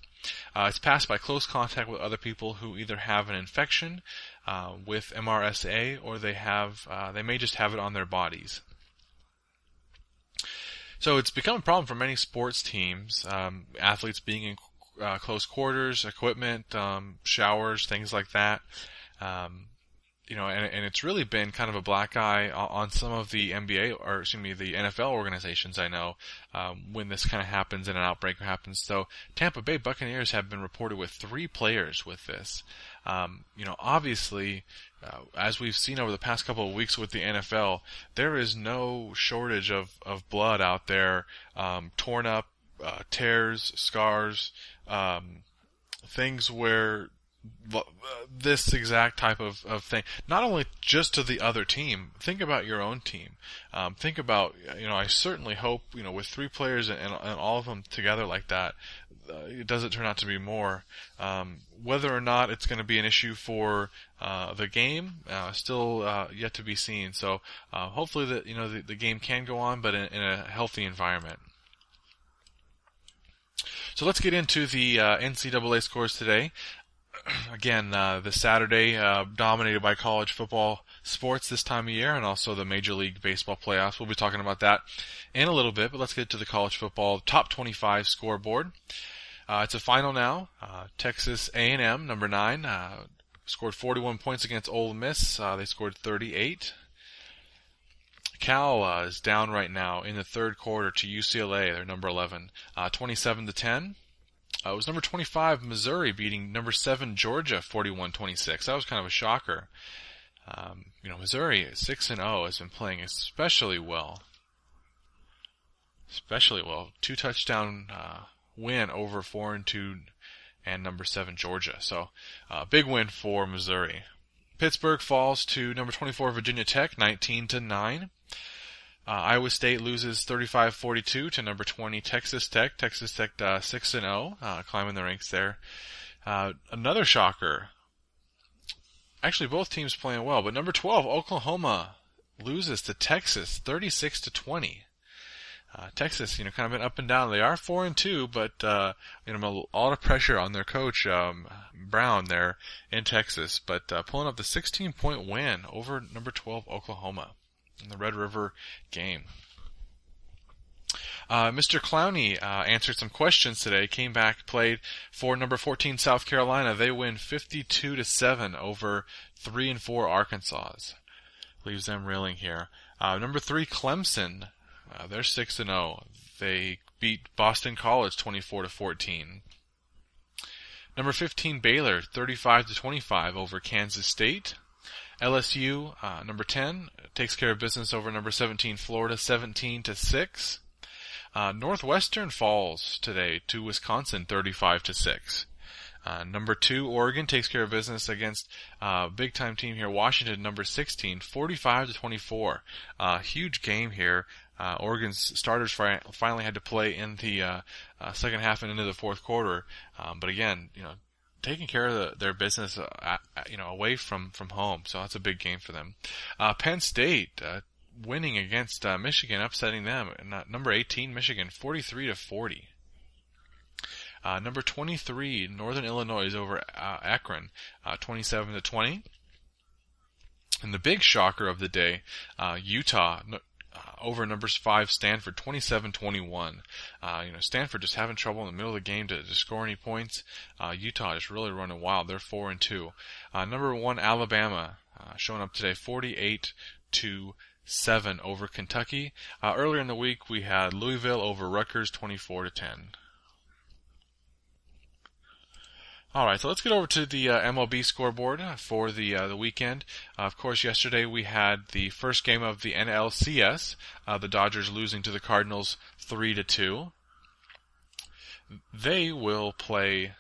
It's passed by close contact with other people who either have an infection with MRSA or they may just have it on their bodies. So it's become a problem for many sports teams, athletes being in close quarters, equipment, showers, things like that. And it's really been kind of a black eye on some of the the NFL organizations I know, when this kind of happens and an outbreak happens. So Tampa Bay Buccaneers have been reported with 3 players with this. Obviously, as we've seen over the past couple of weeks with the NFL, there is no shortage of blood out there, torn up, tears, scars, things where this exact type of thing. Not only just to the other team, think about your own team. Think about, I certainly hope, with 3 players and all of them together like that, it doesn't turn out to be more. Whether or not it's going to be an issue for the game, still yet to be seen. So hopefully the game can go on, but in a healthy environment. So let's get into the NCAA scores today. Again, this Saturday, dominated by college football sports this time of year, and also the Major League Baseball playoffs. We'll be talking about that in a little bit, but let's get to the college football top 25 scoreboard. It's a final now. Texas A&M, number 9, scored 41 points against Ole Miss. They scored 38. Cal is down right now in the third quarter to UCLA. They're number 11, 27-10. It was number 25, Missouri, beating number 7, Georgia, 41-26. That was kind of a shocker. Missouri, 6-0, has been playing especially well. 2-touchdown win over 4-2 and number 7, Georgia. So, big win for Missouri. Pittsburgh falls to number 24, Virginia Tech, 19-9. Iowa State loses 35-42 to number 20 Texas Tech. Texas Tech 6-0, climbing the ranks there. Another shocker. Actually, both teams playing well, but number 12 Oklahoma loses to Texas 36-20. Texas, kind of been up and down. They are 4-2, but a lot of pressure on their coach Brown there in Texas, but pulling up the 16-point win over number 12 Oklahoma in the Red River game. Mr. Clowney answered some questions today, came back, played for number 14 South Carolina. They win 52-7 over 3-4 Arkansas. Leaves them reeling here. Number 3 Clemson, they're 6-0. They beat Boston College 24-14. Number 15 Baylor 35-25 over Kansas State. LSU, number 10, takes care of business over number 17 Florida 17-6. Northwestern falls today to Wisconsin 35-6. Number 2 Oregon takes care of business against big time team here, Washington, number 16, 45-24. Huge game here. Oregon's starters finally had to play in the second half and into the fourth quarter, but again, taking care of their business, away from home. So that's a big game for them. Penn State, winning against Michigan, upsetting them. Number 18, Michigan, 43-40. Number 23, Northern Illinois over Akron, 27-20. And the big shocker of the day, Utah, over number 5 Stanford, 27-21. Stanford just having trouble in the middle of the game to score any points. Utah just really running wild. They're 4-2. Number 1 Alabama, showing up today, 48-7 over Kentucky. Earlier in the week we had Louisville over Rutgers, 24-10. All right, so let's get over to the MLB scoreboard for the weekend. Of course, yesterday we had the first game of the NLCS, the Dodgers losing to the Cardinals 3-2. They will play.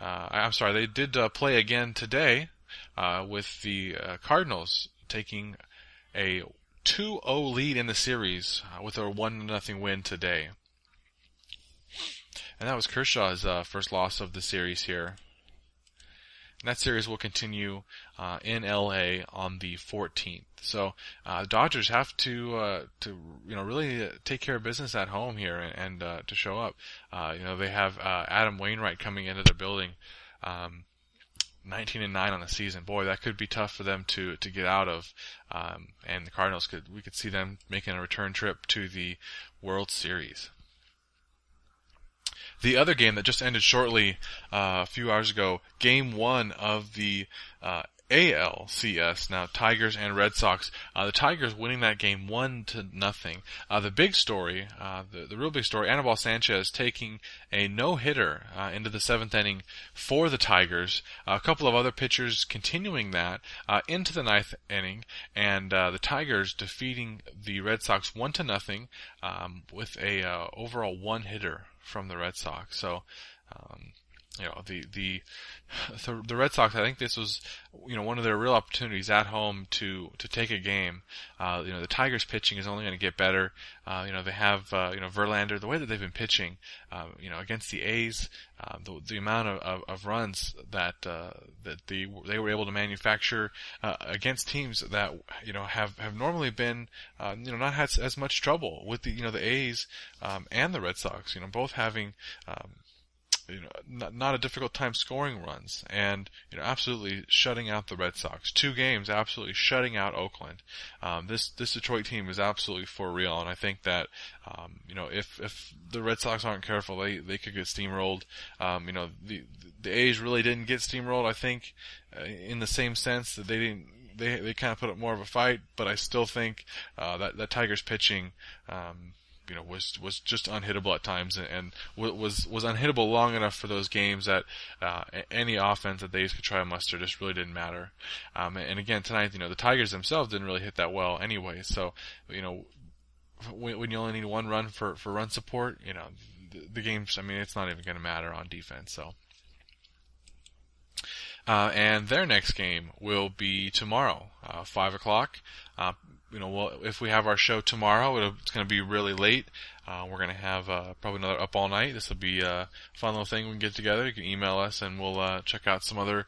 They did play again today with the Cardinals taking a 2-0 lead in the series with a 1-0 win today. And that was Kershaw's first loss of the series here. And that series will continue in LA on the 14th. So the Dodgers have to really take care of business at home here and to show up. They have Adam Wainwright coming into their building, 19-9 on the season. Boy, that could be tough for them to get out of. And the Cardinals we could see them making a return trip to the World Series. The other game that just ended shortly a few hours ago, Game 1 of the ALCS, now Tigers and Red Sox. The Tigers winning that game 1-0. The big story, the real big story, Anibal Sanchez taking a no-hitter into the 7th inning for the Tigers. A couple of other pitchers continuing that into the 9th inning, and the Tigers defeating the Red Sox 1-0 with a overall one-hitter from the Red Sox. So the Red Sox, I think this was, one of their real opportunities at home to take a game. The Tigers pitching is only going to get better. They have, Verlander, the way that they've been pitching, against the A's, the amount of runs that they were able to manufacture, against teams that, have normally been, not had as much trouble with the A's, and the Red Sox, both having, not a difficult time scoring runs, and absolutely shutting out the Red Sox. 2 games, absolutely shutting out Oakland. This Detroit team is absolutely for real, and I think that if the Red Sox aren't careful, they could get steamrolled. The A's really didn't get steamrolled. I think in the same sense that they didn't. They kind of put up more of a fight, but I still think that Tigers pitching. Was just unhittable at times, and was unhittable long enough for those games that any offense that they could try to muster just really didn't matter. And again tonight, the Tigers themselves didn't really hit that well anyway. So, when you only need 1 run for run support, the games. I mean, it's not even going to matter on defense. So. And their next game will be tomorrow, 5 o'clock. If we have our show tomorrow, it's going to be really late. We're going to have probably another Up All Night. This will be a fun little thing we can get together. You can email us and we'll check out some other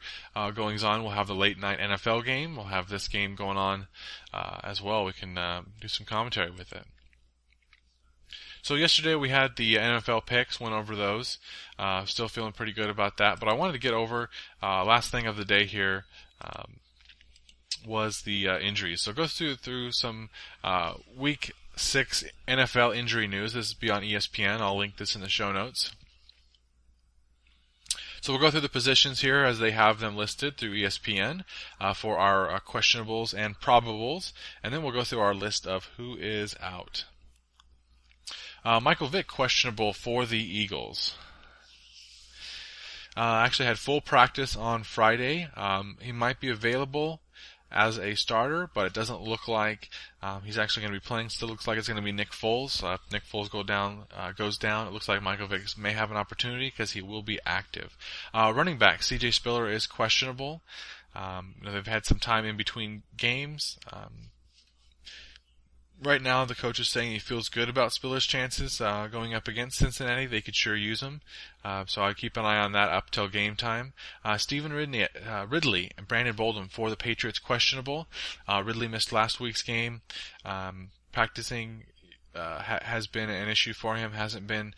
goings on. We'll have the late night NFL game. We'll have this game going on as well. We can do some commentary with it. So yesterday we had the NFL picks, went over those. Still feeling pretty good about that. But I wanted to get over last thing of the day here. Was the injuries. So go through some Week 6 NFL injury news. This will be on ESPN. I'll link this in the show notes. So we'll go through the positions here as they have them listed through ESPN for our questionables and probables, and then we'll go through our list of who is out. Michael Vick questionable for the Eagles. Actually had full practice on Friday. He might be available as a starter, but it doesn't look like he's actually going to be playing. Still looks like it's going to be Nick Foles. If Nick Foles goes down, it looks like Michael Vick may have an opportunity because he will be active. Running back C.J. Spiller is questionable. They've had some time in between games. Right now, the coach is saying he feels good about Spiller's chances going up against Cincinnati. They could sure use him. So I keep an eye on that up till game time. Stephen Ridley and Brandon Bolden for the Patriots questionable. Ridley missed last week's game. Practicing has been an issue for him. Hasn't been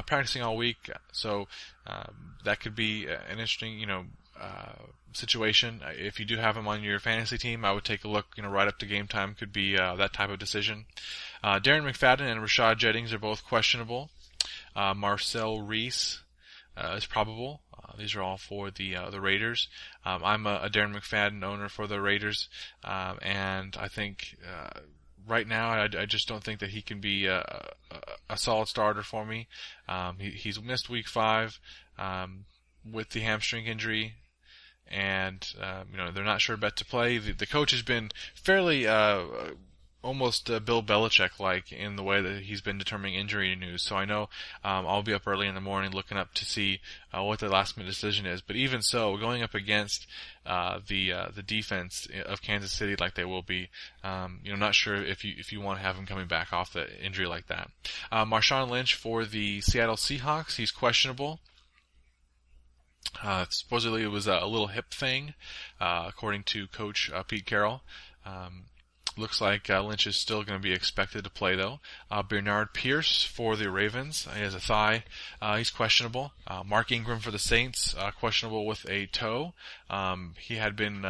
practicing all week. So that could be an interesting, situation. If you do have him on your fantasy team, I would take a look, right up to game time. Could be that type of decision. Darren McFadden and Rashad Jennings are both questionable. Marcel Reese is probable. These are all for the Raiders. I'm a Darren McFadden owner for the Raiders, and I think right now I just don't think that he can be a solid starter for me. He's missed week 5 with the hamstring injury. And, they're not sure about to play. The coach has been fairly, almost Bill Belichick-like in the way that he's been determining injury news. So I know, I'll be up early in the morning looking up to see, what the last minute decision is. But even so, going up against, the defense of Kansas City like they will be, not sure if you want to have him coming back off the injury like that. Marshawn Lynch for the Seattle Seahawks, he's questionable. Supposedly it was a little hip thing, according to Coach Pete Carroll. Looks like Lynch is still going to be expected to play, though. Bernard Pierce for the Ravens. He has a thigh. He's questionable. Mark Ingram for the Saints, questionable with a toe. He had been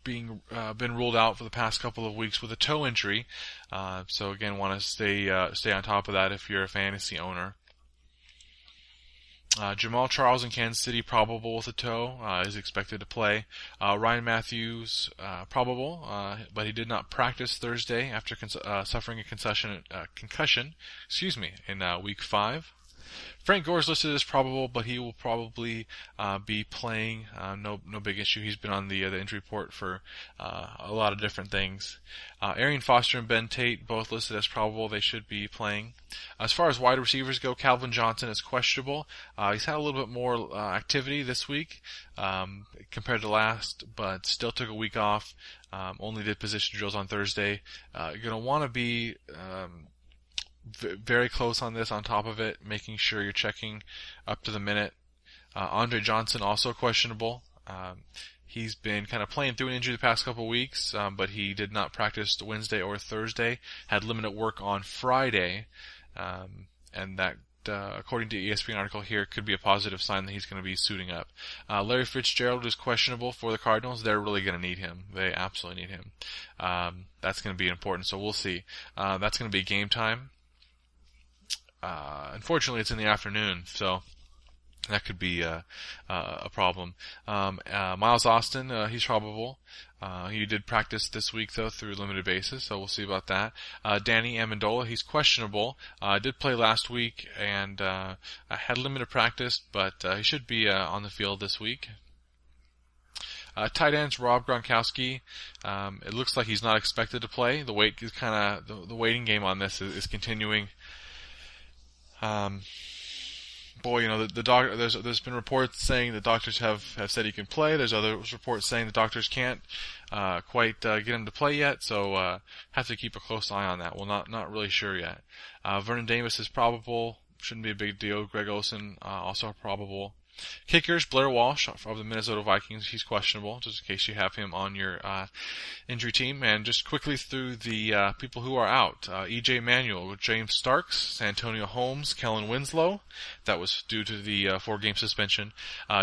been ruled out for the past couple of weeks with a toe injury. So again, want to stay on top of that if you're a fantasy owner. Jamal Charles in Kansas City, probable with a toe, is expected to play. Ryan Matthews, probable, but he did not practice Thursday after suffering a concussion, in week 5. Frank Gore is listed as probable, but he will probably be playing. No big issue. He's been on the injury report for a lot of different things. Arian Foster and Ben Tate both listed as probable. They should be playing. As far as wide receivers go, Calvin Johnson is questionable. He's had a little bit more activity this week compared to last, but still took a week off. Only did position drills on Thursday. You're going to want to be very close on this, on top of it, making sure you're checking up to the minute. Andre Johnson also questionable. He's been kind of playing through an injury the past couple weeks, but he did not practice Wednesday or Thursday. Had limited work on Friday, and that, according to the ESPN article here, could be a positive sign that he's going to be suiting up. Larry Fitzgerald is questionable for the Cardinals. They're really going to need him. They absolutely need him. That's going to be important, so we'll see. That's going to be game time. Unfortunately, it's in the afternoon, so that could be a problem. Miles Austin, he's probable. He did practice this week, though, through limited basis, so we'll see about that. Danny Amendola, he's questionable. Did play last week and had limited practice, but he should be on the field this week. Tight ends, Rob Gronkowski. It looks like he's not expected to play. The wait is the waiting game on this is continuing. The doctor. There's been reports saying the doctors have said he can play. There's other reports saying the doctors can't quite get him to play yet. So have to keep a close eye on that. Well, not really sure yet. Vernon Davis is probable. Shouldn't be a big deal. Greg Olsen also probable. Kickers, Blair Walsh of the Minnesota Vikings, he's questionable, just in case you have him on your injury team. And just quickly through the people who are out. E.J. Manuel, James Starks, Santonio Holmes, Kellen Winslow. That was due to the 4-game suspension.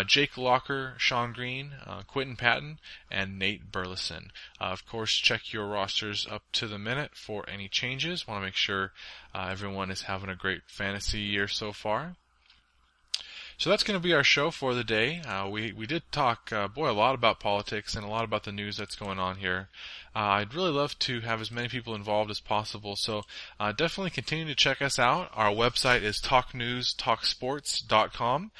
Jake Locker, Sean Green, Quentin Patton, and Nate Burleson. Of course, check your rosters up to the minute for any changes. Want to make sure everyone is having a great fantasy year so far. So that's going to be our show for the day. We did talk, a lot about politics and a lot about the news that's going on here. I'd really love to have as many people involved as possible, so definitely continue to check us out. Our website is talknewstalksports.com.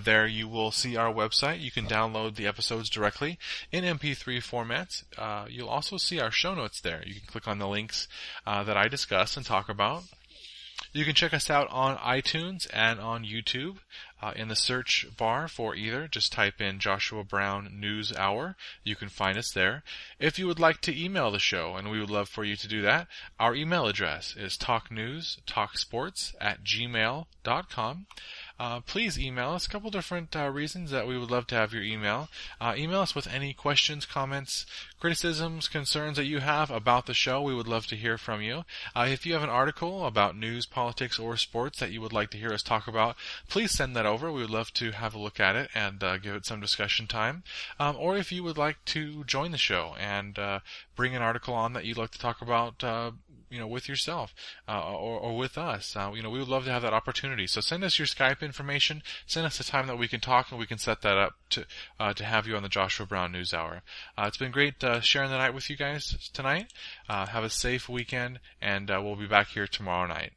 There you will see our website. You can download the episodes directly in MP3 formats. You'll also see our show notes there. You can click on the links that I discuss and talk about. You can check us out on iTunes and on YouTube. In the search bar for either, just type in Joshua Brown News Hour. You can find us there. If you would like to email the show, and we would love for you to do that, our email address is talknewstalksports@gmail.com. Please email us. A couple different reasons that we would love to have your email. Email us with any questions, comments, criticisms, concerns that you have about the show. We would love to hear from you. If you have an article about news, politics, or sports that you would like to hear us talk about, please send that over. We would love to have a look at it and give it some discussion time. Or if you would like to join the show and bring an article on that you'd like to talk about with yourself or with us. We would love to have that opportunity. So send us your Skype information. Send us a time that we can talk, and we can set that up to have you on the Joshua Brown News Hour. It's been great sharing the night with you guys tonight. Have a safe weekend, and we'll be back here tomorrow night.